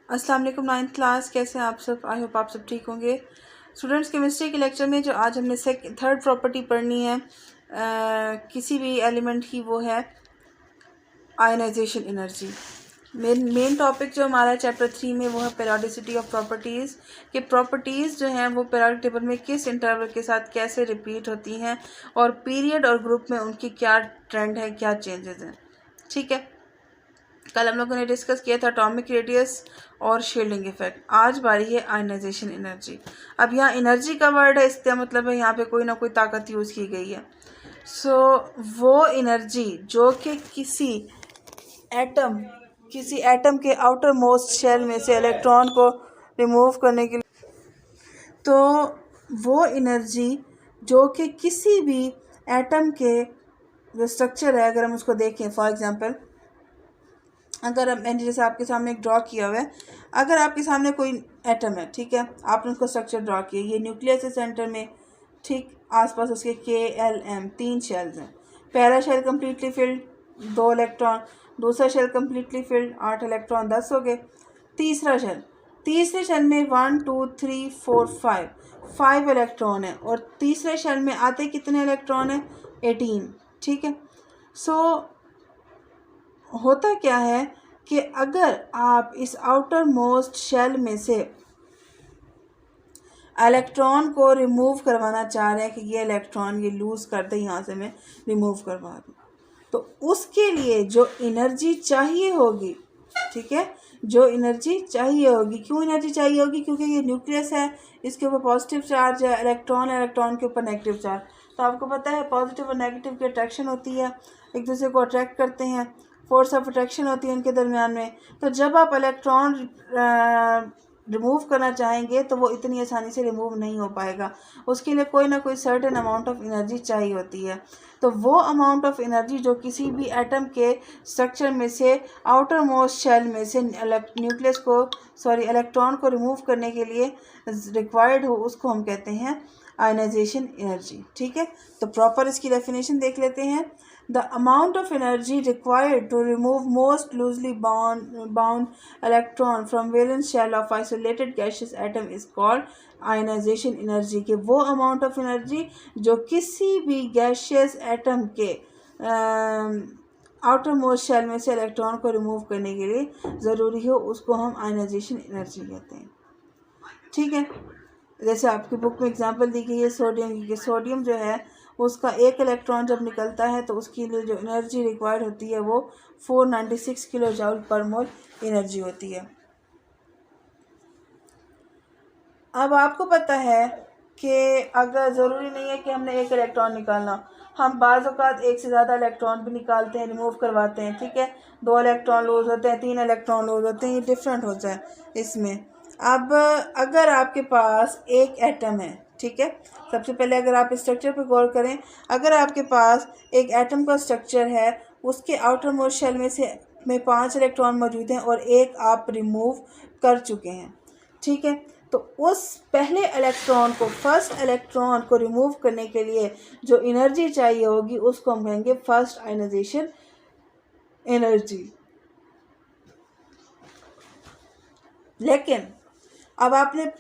अस्सलाम वालेकुम ninth class, कैसे हैं आप सब। आई होप आप सब ठीक होंगे। स्टूडेंट्स, केमिस्ट्री के लेक्चर में जो आज हमने थर्ड प्रॉपर्टी पढ़नी है किसी भी एलिमेंट की, वो है आयनाइजेशन एनर्जी। मेन टॉपिक जो हमारा चैप्टर 3 में वो है पेरियोडिसिटी ऑफ प्रॉपर्टीज़, कि प्रॉपर्टीज़ जो हैं वो पेरियोडिक टेबल में किस इंटरवल के साथ कैसे रिपीट होती हैं और पीरियड और ग्रुप में उनकी क्या ट्रेंड है, क्या चेंजेस हैं। ठीक है, कल हम लोगों ने डिस्कस किया था एटॉमिक रेडियस और शील्डिंग इफेक्ट। आज बारी है आयनाइजेशन एनर्जी। अब यहाँ एनर्जी का वर्ड है, इसका मतलब है यहाँ पे कोई ना कोई ताकत यूज़ की गई है। वो एनर्जी जो कि किसी एटम के आउटर मोस्ट शेल में से इलेक्ट्रॉन को रिमूव करने के लिए, तो वो एनर्जी जो कि किसी भी एटम के जो स्ट्रक्चर है, अगर हम उसको देखें, फॉर एग्जांपल अगर मैंने जैसे आपके सामने एक ड्रॉ किया हुआ है, अगर आपके सामने कोई एटम है, ठीक है, आपने उसका स्ट्रक्चर ड्रॉ किया, ये न्यूक्लियस है सेंटर में, ठीक, आसपास उसके KLM 3 शेल्स हैं। पहला शेल कम्प्लीटली फिल्ड 2 इलेक्ट्रॉन, दूसरा शेल कम्प्लीटली फिल्ड 8 इलेक्ट्रॉन 10 हो गए। तीसरे शेल में 1 2 3 4 5 इलेक्ट्रॉन है, और तीसरे शेल में आते कितने इलेक्ट्रॉन हैं? 18। ठीक है, होता क्या है कि अगर आप इस आउटर मोस्ट शेल में से इलेक्ट्रॉन को रिमूव करवाना चाह रहे हैं कि ये इलेक्ट्रॉन ये लूज़ कर दे, यहाँ से मैं रिमूव करवा दूँ, तो उसके लिए जो एनर्जी चाहिए होगी, ठीक है, जो एनर्जी चाहिए होगी, क्यों एनर्जी चाहिए होगी? क्योंकि ये न्यूक्लियस है, इसके ऊपर पॉजिटिव चार्ज है, इलेक्ट्रॉन के ऊपर नेगेटिव चार्ज। तो आपको पता है पॉजिटिव और नेगेटिव की अट्रैक्शन होती है, एक दूसरे को अट्रैक्ट करते हैं, फोर्स ऑफ अट्रैक्शन होती है उनके दरमियान में। तो जब आप इलेक्ट्रॉन रिमूव करना चाहेंगे तो वो इतनी आसानी से रिमूव नहीं हो पाएगा, उसके लिए कोई ना कोई सर्टेन अमाउंट ऑफ एनर्जी चाहिए होती है। तो वो अमाउंट ऑफ एनर्जी जो किसी भी एटम के स्ट्रक्चर में से आउटर मोस्ट शेल में से इलेक्ट्रॉन को रिमूव करने के लिए रिक्वायर्ड हो, उसको हम कहते हैं आयनाइजेशन एनर्जी। ठीक है, तो प्रॉपर इसकी डेफिनेशन देख लेते हैं। The amount of energy required to remove most loosely bound electron from valence shell of isolated gaseous atom is called ionization energy। के वो amount of energy जो किसी भी gaseous atom के आउटर मोस्ट शेल में से इलेक्ट्रॉन को remove करने के लिए ज़रूरी हो, उसको हम आयनाइजेशन एनर्जी कहते हैं। ठीक है, जैसे आपकी बुक में एग्जांपल दी गई है सोडियम की, सोडियम जो है उसका एक इलेक्ट्रॉन जब निकलता है तो उसके लिए जो एनर्जी रिक्वायर्ड होती है वो 496 किलो जूल पर मोल एनर्जी होती है। अब आपको पता है कि अगर ज़रूरी नहीं है कि हमने एक इलेक्ट्रॉन निकालना, हम बाज़ औक़ात एक से ज़्यादा इलेक्ट्रॉन भी निकालते हैं, रिमूव करवाते हैं। ठीक है, 2 इलेक्ट्रॉन लूज़ होते हैं, 3 इलेक्ट्रॉन लूज़ होते हैं, ये डिफरेंट होता है इसमें। अब अगर आपके पास एक एटम है, ठीक है, सबसे पहले अगर आप स्ट्रक्चर पर गौर करें, अगर आपके पास एक एटम का स्ट्रक्चर है, उसके आउटर मोस्ट शेल में 5 इलेक्ट्रॉन मौजूद हैं और एक आप रिमूव कर चुके हैं। ठीक है, तो उस पहले इलेक्ट्रॉन को, फर्स्ट इलेक्ट्रॉन को रिमूव करने के लिए जो एनर्जी चाहिए होगी उसको हम कहेंगे फर्स्ट आयनाइजेशन एनर्जी। लेकिन अब आपने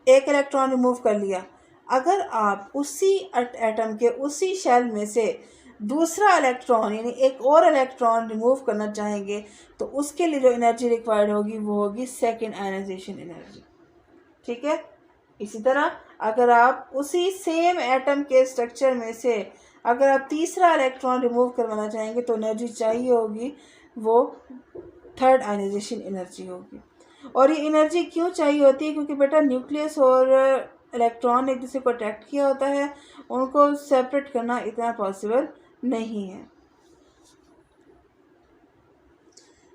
एक इलेक्ट्रॉन रिमूव कर लिया, अगर आप उसी एटम के उसी शेल में से दूसरा इलेक्ट्रॉन यानी एक और इलेक्ट्रॉन रिमूव करना चाहेंगे तो उसके लिए जो एनर्जी रिक्वायर्ड होगी वो होगी सेकेंड आयनाइजेशन एनर्जी। ठीक है, इसी तरह अगर आप उसी सेम एटम के स्ट्रक्चर में से अगर आप तीसरा इलेक्ट्रॉन रिमूव करवाना चाहेंगे तो एनर्जी चाहिए होगी वो थर्ड आयनाइजेशन एनर्जी होगी। और ये एनर्जी क्यों चाहिए होती है? क्योंकि बेटा न्यूक्लियस और इलेक्ट्रॉन एक दूसरे को अट्रैक्ट किया होता है, उनको सेपरेट करना इतना पॉसिबल नहीं है।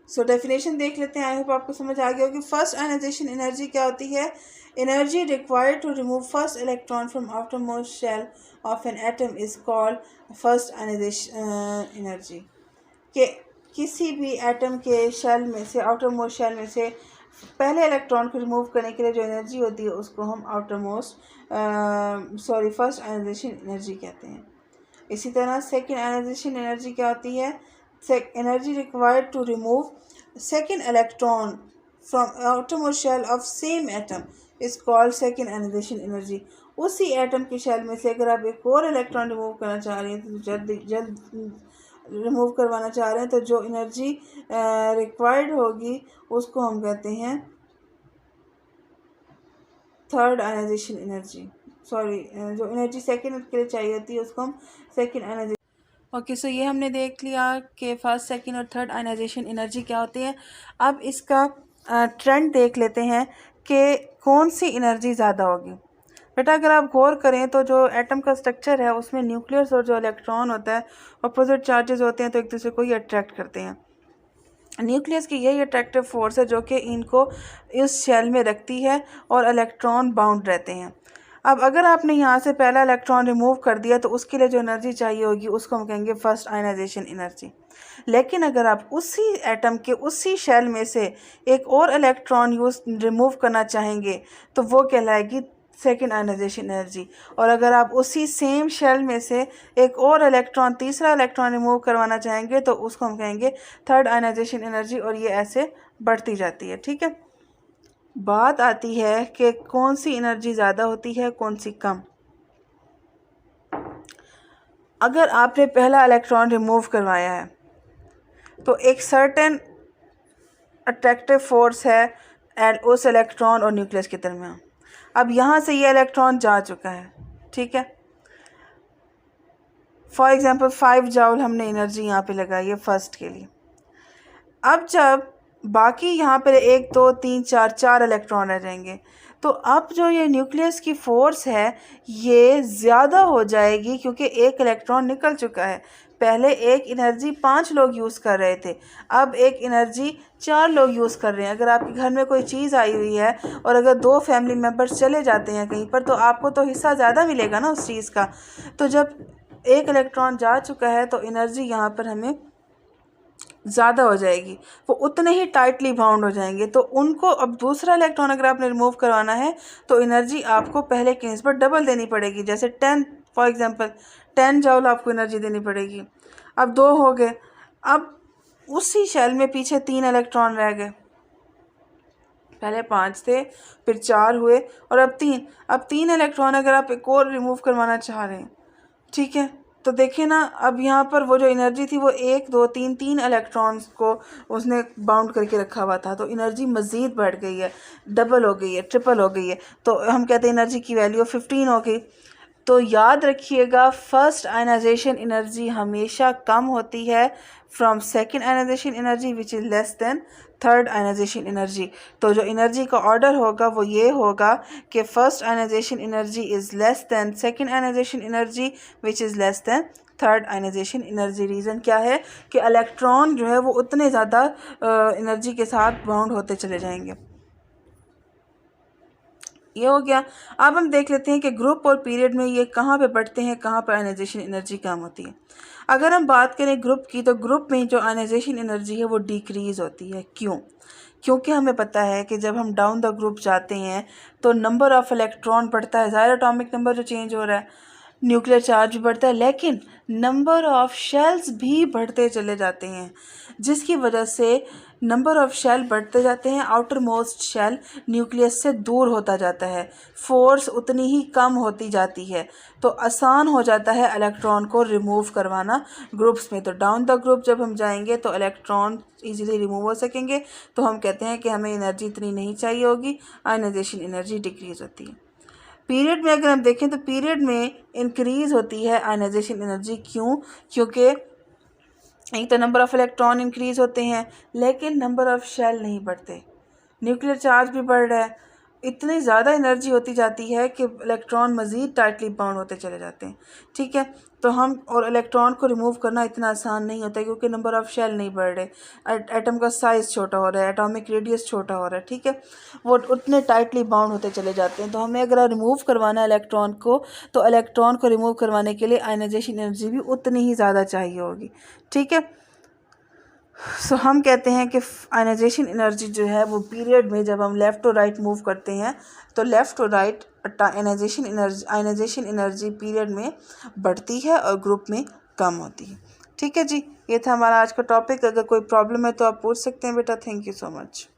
सो डेफिनेशन देख लेते हैं, आई होप आपको समझ आ गया होगी। फर्स्ट आयनाइजेशन एनर्जी क्या होती है? Energy required to remove first electron from outermost shell of an atom is called first ionisation energy. के किसी भी एटम के शेल में से, आउटर मोस्ट शेल में से पहले इलेक्ट्रॉन को रिमूव करने के लिए जो एनर्जी होती है उसको हम फर्स्ट आयनाइजेशन एनर्जी कहते हैं। इसी तरह सेकेंड आयनाइजेशन एनर्जी क्या होती है? Energy required to remove second electron from outermost shell of same atom is called second ionization energy. उसी एटम के शेल में से अगर आप एक और इलेक्ट्रॉन रिमूव करना चाह रहे हैं तो जल्द रिमूव करवाना चाह रहे हैं तो जो एनर्जी रिक्वायर्ड होगी उसको हम कहते हैं थर्ड आयनाइजेशन एनर्जी। सॉरी, जो एनर्जी सेकेंड के लिए चाहिए होती है उसको हम सेकेंड आयनाइजेशन। ओके, सो ये हमने देख लिया कि फर्स्ट, सेकेंड और थर्ड आयनाइजेशन एनर्जी क्या होती है। अब इसका ट्रेंड देख लेते हैं कि कौन सी एनर्जी ज़्यादा होगी। बेटा अगर आप गौर करें तो जो एटम का स्ट्रक्चर है उसमें न्यूक्लियस और जो इलेक्ट्रॉन होता है अपोजिट चार्जेस होते हैं तो एक दूसरे को ही अट्रैक्ट करते हैं। न्यूक्लियस की यही अट्रैक्टिव फोर्स है जो कि इनको इस शेल में रखती है और इलेक्ट्रॉन बाउंड रहते हैं। अब अगर आपने यहाँ से पहला इलेक्ट्रॉन रिमूव कर दिया तो उसके लिए जो एनर्जी चाहिए होगी उसको हम कहेंगे फर्स्ट आयनाइजेशन एनर्जी। लेकिन अगर आप उसी एटम के उसी शेल में से एक और इलेक्ट्रॉन रिमूव करना चाहेंगे तो वो कहलाएगी सेकेंड आयनाइजेशन एनर्जी। और अगर आप उसी सेम शेल में से एक और इलेक्ट्रॉन, तीसरा इलेक्ट्रॉन रिमूव करवाना चाहेंगे तो उसको हम कहेंगे थर्ड आयनाइजेशन एनर्जी। और ये ऐसे बढ़ती जाती है। ठीक है, बात आती है कि कौन सी एनर्जी ज़्यादा होती है, कौन सी कम। अगर आपने पहला इलेक्ट्रॉन रिमूव करवाया है तो एक सर्टेन अट्रैक्टिव फोर्स है उस इलेक्ट्रॉन और न्यूक्लियस के दरमियान। अब यहाँ से ये इलेक्ट्रॉन जा चुका है। ठीक है, फॉर एग्जांपल 5 जूल हमने एनर्जी यहाँ पे लगाई है फर्स्ट के लिए। अब जब बाकी यहाँ पर 1 2 3 4 इलेक्ट्रॉन रह जाएंगे तो अब जो ये न्यूक्लियस की फ़ोर्स है ये ज़्यादा हो जाएगी क्योंकि एक इलेक्ट्रॉन निकल चुका है। पहले एक एनर्जी 5 लोग यूज़ कर रहे थे, अब एक एनर्जी 4 लोग यूज़ कर रहे हैं। अगर आपके घर में कोई चीज़ आई हुई है और अगर 2 फैमिली मेम्बर्स चले जाते हैं कहीं पर तो आपको तो हिस्सा ज़्यादा मिलेगा ना उस चीज़ का। तो जब एक इलेक्ट्रॉन जा चुका है तो एनर्जी यहाँ पर हमें ज़्यादा हो जाएगी, वो उतने ही टाइटली बाउंड हो जाएंगे। तो उनको अब दूसरा इलेक्ट्रॉन अगर आपने रिमूव करवाना है तो एनर्जी आपको पहले के निस्बत डबल देनी पड़ेगी। जैसे 10 फॉर एग्जांपल 10 जूल आपको एनर्जी देनी पड़ेगी। अब 2 हो गए, अब उसी शेल में पीछे 3 इलेक्ट्रॉन रह गए। पहले 5 थे, फिर 4 हुए और अब 3। अब 3 इलेक्ट्रॉन अगर आप एक और रिमूव करवाना चाह रहे हैं, ठीक है, तो देखिए ना, अब यहाँ पर वो जो एनर्जी थी वो 1 2 3 इलेक्ट्रॉन्स को उसने बाउंड करके रखा हुआ था। तो एनर्जी मज़ीद बढ़ गई है, डबल हो गई है, ट्रिपल हो गई है। तो हम कहते हैं एनर्जी की वैल्यू 15 हो गई। तो याद रखिएगा फर्स्ट आयनाइजेशन एनर्जी हमेशा कम होती है from second ionisation energy which is less than third ionisation energy. तो जो एनर्जी का ऑर्डर होगा वो ये होगा कि first ionisation energy is less than second ionisation energy which is less than third ionisation energy. Reason क्या है कि इलेक्ट्रॉन जो है वो उतने ज़्यादा एनर्जी के साथ बाउंड होते चले जाएंगे। ये हो गया। अब हम देख लेते हैं कि ग्रुप और पीरियड में ये कहाँ पे बढ़ते हैं, कहाँ पर आयनाइजेशन एनर्जी कम होती है। अगर हम बात करें ग्रुप की तो ग्रुप में जो आयनाइजेशन एनर्जी है वो डिक्रीज़ होती है। क्यों? क्योंकि हमें पता है कि जब हम डाउन द ग्रुप जाते हैं तो नंबर ऑफ़ इलेक्ट्रॉन बढ़ता है, ज़ाहिर एटॉमिक नंबर जो चेंज हो रहा है, न्यूक्लियर चार्ज भी बढ़ता है, लेकिन नंबर ऑफ़ शेल्स भी बढ़ते चले जाते हैं, जिसकी वजह से नंबर ऑफ़ शेल बढ़ते जाते हैं। आउटर मोस्ट शेल न्यूक्लियस से दूर होता जाता है, फोर्स उतनी ही कम होती जाती है, तो आसान हो जाता है इलेक्ट्रॉन को रिमूव करवाना ग्रुप्स में। तो डाउन द ग्रुप जब हम जाएंगे तो इलेक्ट्रॉन इजीली रिमूव हो सकेंगे। तो हम कहते हैं कि हमें एनर्जी इतनी नहीं चाहिए होगी, आयनाइजेशन एनर्जी डिक्रीज़ होती है। पीरियड में अगर हम देखें तो पीरियड में इंक्रीज़ होती है आयनाइजेशन एनर्जी। क्यों? क्योंकि एक तो नंबर ऑफ़ इलेक्ट्रॉन इंक्रीज़ होते हैं लेकिन नंबर ऑफ़ शेल नहीं बढ़ते, न्यूक्लियर चार्ज भी बढ़ रहा है, इतनी ज़्यादा एनर्जी होती जाती है कि इलेक्ट्रॉन मज़ीद टाइटली बाउंड होते चले जाते हैं। ठीक है, तो हम और इलेक्ट्रॉन को रिमूव करना इतना आसान नहीं होता क्योंकि नंबर ऑफ़ शेल नहीं बढ़ रहे, एटम का साइज़ छोटा हो रहा है, एटॉमिक रेडियस छोटा हो रहा है। ठीक है, वो उतने टाइटली बाउंड होते चले जाते हैं। तो हमें अगर रिमूव करवाना है इलेक्ट्रॉन को तो इलेक्ट्रॉन को रिमूव करवाने के लिए आयनाइजेशन एनर्जी भी उतनी ही ज़्यादा चाहिए होगी। ठीक है, सो हम कहते हैं कि आयनाइजेशन एनर्जी जो है वो पीरियड में जब हम लेफ़्ट टू राइट मूव करते हैं तो left to right ionisation energy period में बढ़ती है और ग्रुप में कम होती है। ठीक है जी, ये था हमारा आज का टॉपिक। अगर कोई प्रॉब्लम है तो आप पूछ सकते हैं बेटा। Thank you so much.